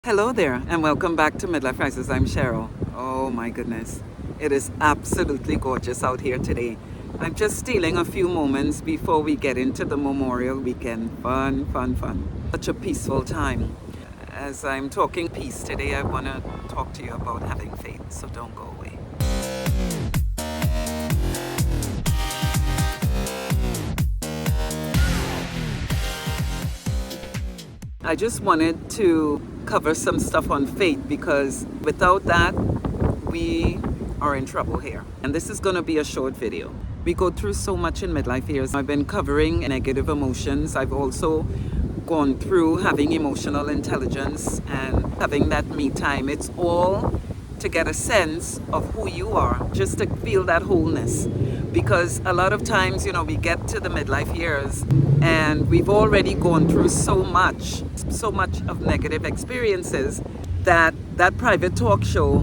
Hello there, and welcome back to Midlife Crisis. I'm Cheryl. Oh my goodness, it is absolutely gorgeous out here today. I'm just stealing a few moments before we get into the Memorial Weekend. Fun. Such a peaceful time. As I'm talking peace today, I want to talk to you about having faith, so don't go away. I just wanted to cover some stuff on faith because without that, we are in trouble here. And this is going to be a short video. We go through so much in midlife years. I've been covering negative emotions. I've also gone through having emotional intelligence and having that me time. It's all to get a sense of who you are, just to feel that wholeness. Because a lot of times, we get to the midlife years and we've already gone through so much of negative experiences that private talk show,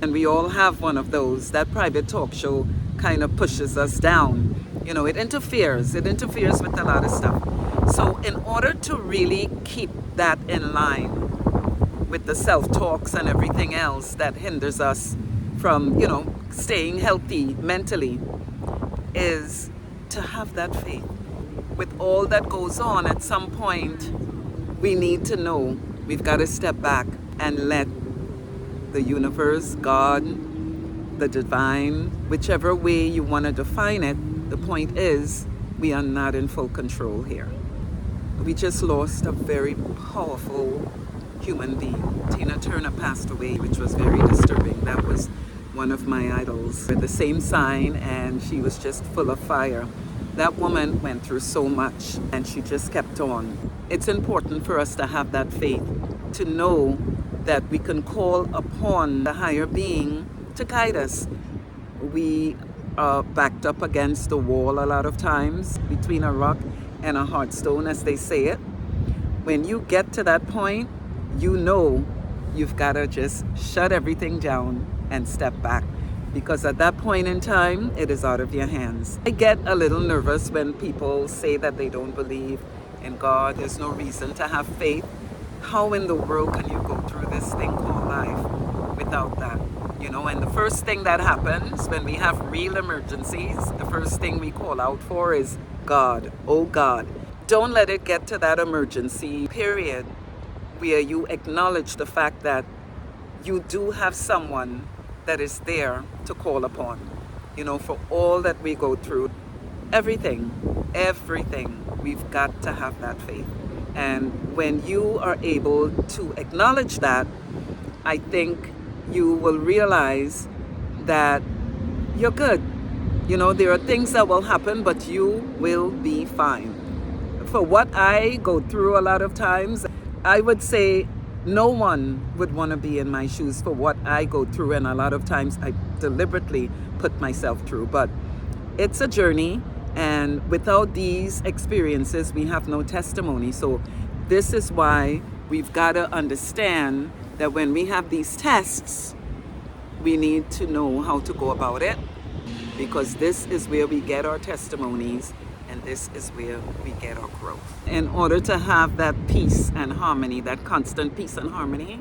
and we all have one of those, that private talk show kind of pushes us down. It interferes with a lot of stuff. So in order to really keep that in line with the self-talks and everything else that hinders us from, staying healthy mentally, is to have that faith. With all that goes on, at some point, we need to know we've got to step back and let the universe, God, the divine, whichever way you want to define it, the point is we are not in full control here. We just lost a very powerful human being. Tina Turner passed away, which was very disturbing. That was one of my idols. With the same sign, and she was just full of fire. That woman went through so much and she just kept on. It's important for us to have that faith, to know that we can call upon the higher being to guide us. We are backed up against the wall a lot of times, between a rock and a hard stone, as they say it. When you get to that point, you've got to just shut everything down and step back. Because at that point in time, it is out of your hands. I get a little nervous when people say that they don't believe in God. There's no reason to have faith. How in the world can you go through this thing called life without that? And the first thing that happens when we have real emergencies, the first thing we call out for is God. Oh God. Don't let it get to that emergency period where you acknowledge the fact that you do have someone that is there to call upon, for all that we go through. Everything, we've got to have that faith. And when you are able to acknowledge that, I think you will realize that you're good. There are things that will happen, but you will be fine. For what I go through a lot of times, I would say no one would want to be in my shoes for what I go through, and a lot of times I deliberately put myself through. But it's a journey, and without these experiences, we have no testimony. So this is why we've got to understand that when we have these tests, we need to know how to go about it, because this is where we get our testimonies. And this is where we get our growth. In order to have that peace and harmony, that constant peace and harmony,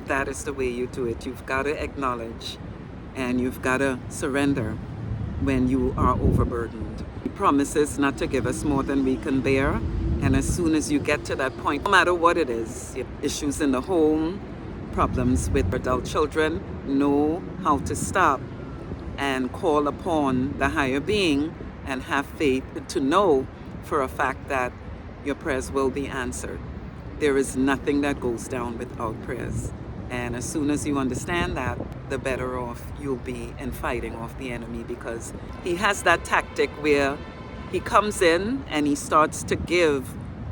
that is the way you do it. You've got to acknowledge and you've got to surrender when you are overburdened. He promises not to give us more than we can bear. And as soon as you get to that point, no matter what it is, issues in the home, problems with adult children, know how to stop and call upon the higher being and have faith to know for a fact that your prayers will be answered. There is nothing that goes down without prayers. And as soon as you understand that, the better off you'll be in fighting off the enemy, because he has that tactic where he comes in and he starts to give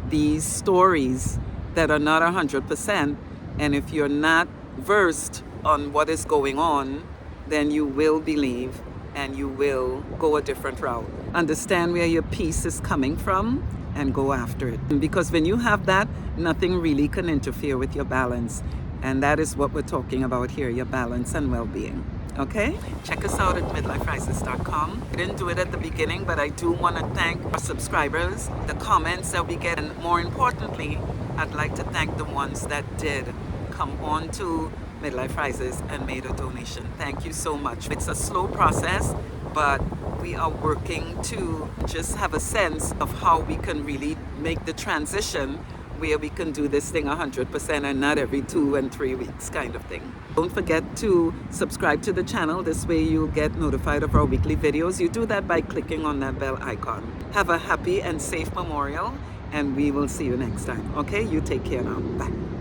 these stories that are not 100%. And if you're not versed on what is going on, then you will believe and you will go a different route. Understand where your peace is coming from and go after it. Because when you have that, nothing really can interfere with your balance. And that is what we're talking about here, your balance and well-being. Okay? Check us out at midlifeyears.com. I didn't do it at the beginning, but I do want to thank our subscribers, the comments that we get, and more importantly, I'd like to thank the ones that did come on to Midlife Rises and made a donation. Thank you so much. It's a slow process, but we are working to just have a sense of how we can really make the transition where we can do this thing 100% and not every 2 and 3 weeks kind of thing. Don't forget to subscribe to the channel. This way you'll get notified of our weekly videos. You do that by clicking on that bell icon. Have a happy and safe memorial, and we will see you next time. Okay, you take care now. Bye.